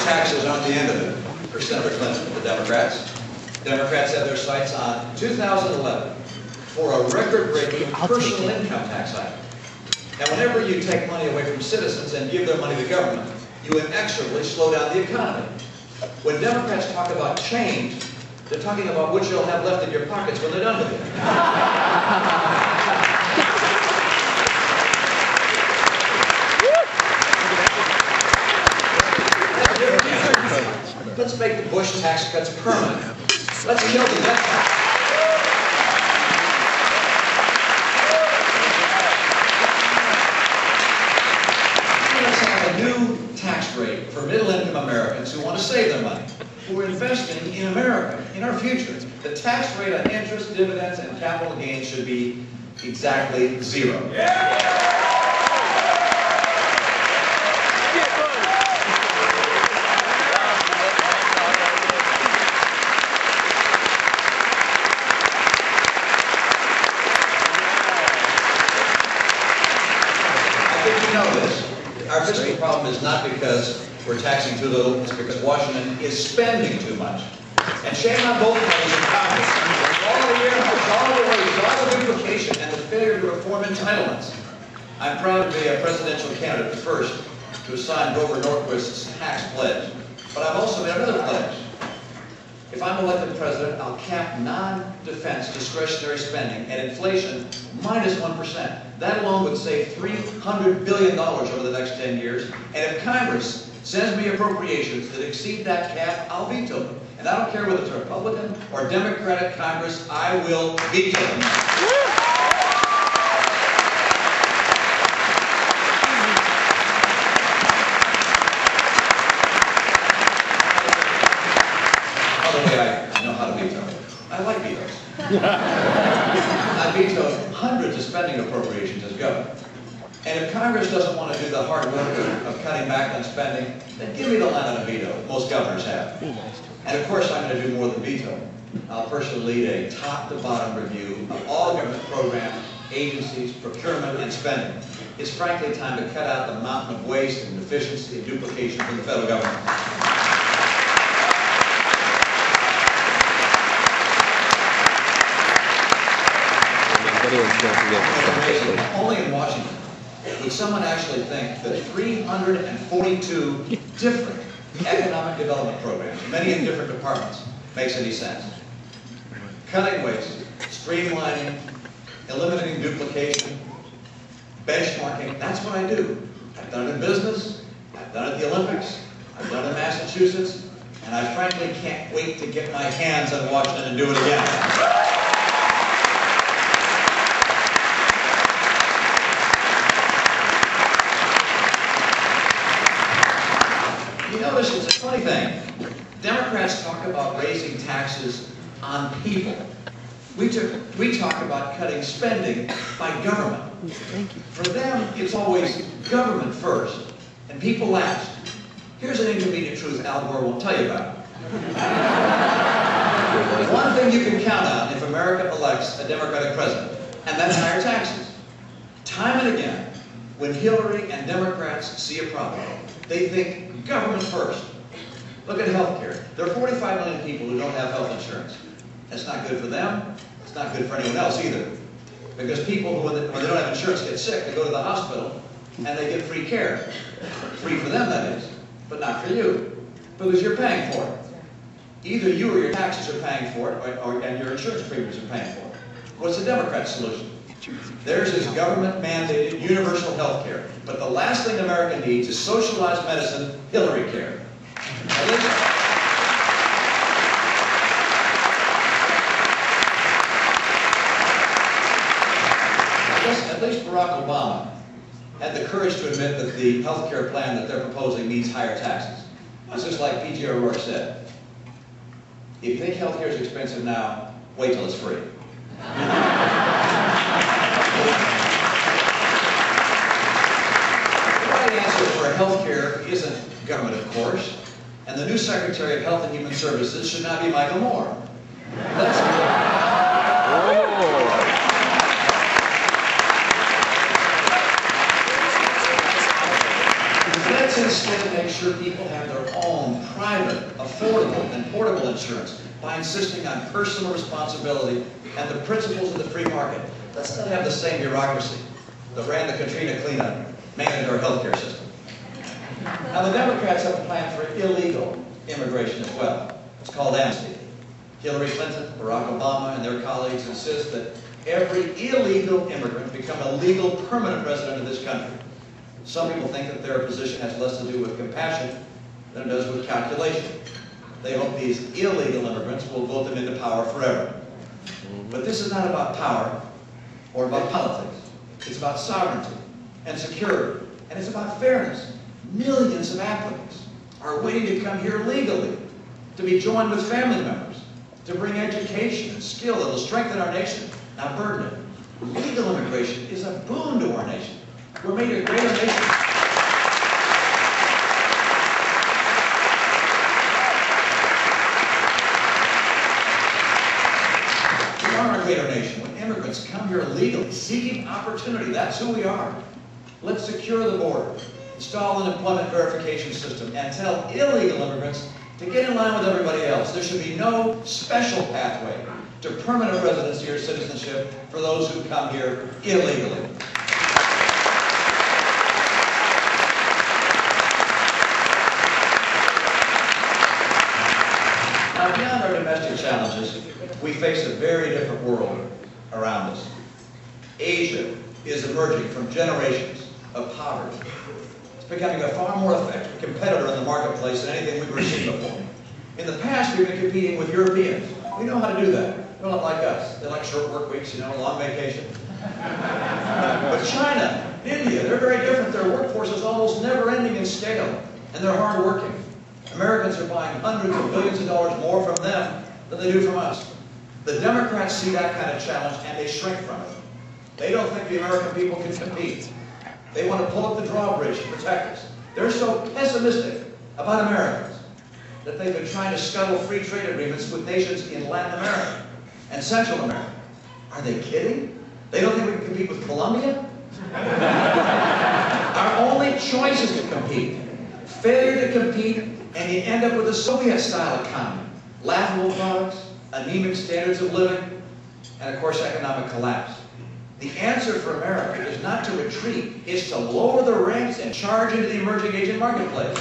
taxes aren't the end of it for Senator Clinton, the Democrats. Democrats have their sights on 2011 for a record-breaking personal income tax hike. And whenever you take money away from citizens and give their money to government, you inexorably slow down the economy. When Democrats talk about change, they're talking about what you'll have left in your pockets when they're done with it. Let's make the Bush tax cuts permanent. Let's kill the death tax. Let's have a new tax rate for middle-income Americans who want to save their money. We're investing in America, in our future. The tax rate on interest, dividends, and capital gains should be exactly zero. Our fiscal problem is not because we're taxing too little, it's because Washington is spending too much. And shame on both parties in Congress. All the earmarks, all the waste, all the duplication, and the failure to reform entitlements. I'm proud to be a presidential candidate, the first to sign Grover Norquist's tax pledge. But I've also made another pledge. If I'm elected president, I'll cap non-defense discretionary spending at inflation minus 1%. That alone would save $300 billion over the next 10 years. And if Congress sends me appropriations that exceed that cap, I'll veto them. And I don't care whether it's a Republican or Democratic Congress, I will veto them. By the way, I know how to veto. I like vetoes. I vetoed hundreds of spending appropriations as governor. And if Congress doesn't want to do the hard work of cutting back on spending, then give me the line on a veto. Most governors have. And of course, I'm going to do more than veto. I'll personally lead a top-to-bottom review of all government programs, agencies, procurement, and spending. It's frankly time to cut out the mountain of waste and deficiency and duplication from the federal government. Only in Washington would someone actually think that 342 different economic development programs, many in different departments, makes any sense. Cutting waste, streamlining, eliminating duplication, benchmarking, that's what I do. I've done it in business, I've done it at the Olympics, I've done it in Massachusetts, and I frankly can't wait to get my hands on Washington and do it again. You notice it's a funny thing. Democrats talk about raising taxes on people. We talk about cutting spending by government. For them, it's always government first and people last. Here's an inconvenient truth Al Gore won't tell you about. One thing you can count on if America elects a Democratic president, and that's higher taxes. Time and again, when Hillary and Democrats see a problem, they think government first. Look at health care. There are 45 million people who don't have health insurance. That's not good for them. It's not good for anyone else either. Because people, when they don't have insurance, get sick, they go to the hospital, and they get free care. Free for them, that is, but not for you. Because you're paying for it. Either you or your taxes are paying for it, and your insurance premiums are paying for it. What's the Democrat solution? Theirs is government-mandated universal health care. But the last thing America needs is socialized medicine, Hillary care. At least Barack Obama had the courage to admit that the health care plan that they're proposing needs higher taxes. It's just like P.J. O'Rourke said. If you think health care is expensive now, wait till it's free. The right answer for health care isn't government, of course. And the new Secretary of Health and Human Services should not be Michael Moore. Let's Let's instead make sure people have their own private, affordable, and portable insurance by insisting on personal responsibility and the principles of the free market. Let's not have the same bureaucracy that ran the Katrina cleanup, managed our healthcare system. Now, the Democrats have a plan for illegal immigration as well. It's called amnesty. Hillary Clinton, Barack Obama, and their colleagues insist that every illegal immigrant become a legal permanent resident of this country. Some people think that their position has less to do with compassion than it does with calculation. They hope these illegal immigrants will vote them into power forever. But this is not about power or about politics. It's about sovereignty and security, and it's about fairness. Millions of applicants are waiting to come here legally, to be joined with family members, to bring education and skill that will strengthen our nation, not burden it. Legal immigration is a boon to our nation. We're made a greater nation. We are a greater nation when immigrants come here legally, seeking opportunity. That's who we are. Let's secure the border, install an employment verification system, and tell illegal immigrants to get in line with everybody else. There should be no special pathway to permanent residency or citizenship for those who come here illegally. Now, beyond our domestic challenges, we face a very different world around us. Asia is emerging from generations of poverty. It's becoming a far more effective competitor in the marketplace than anything we've ever seen before. In the past, we've been competing with Europeans. We know how to do that. They're not like us. They like short work weeks, long vacation. But China, India, they're very different. Their workforce is almost never-ending in scale, and they're hard-working. Americans are buying hundreds of billions of dollars more from them than they do from us. The Democrats see that kind of challenge, and they shrink from it. They don't think the American people can compete. They want to pull up the drawbridge to protect us. They're so pessimistic about Americans that they've been trying to scuttle free trade agreements with nations in Latin America and Central America. Are they kidding? They don't think we can compete with Colombia? Our only choice is to compete. Failure to compete, and you end up with a Soviet-style economy. Laughable products, anemic standards of living, and of course economic collapse. The answer for America is not to retreat, it's to lower the ranks and charge into the emerging Asian marketplace.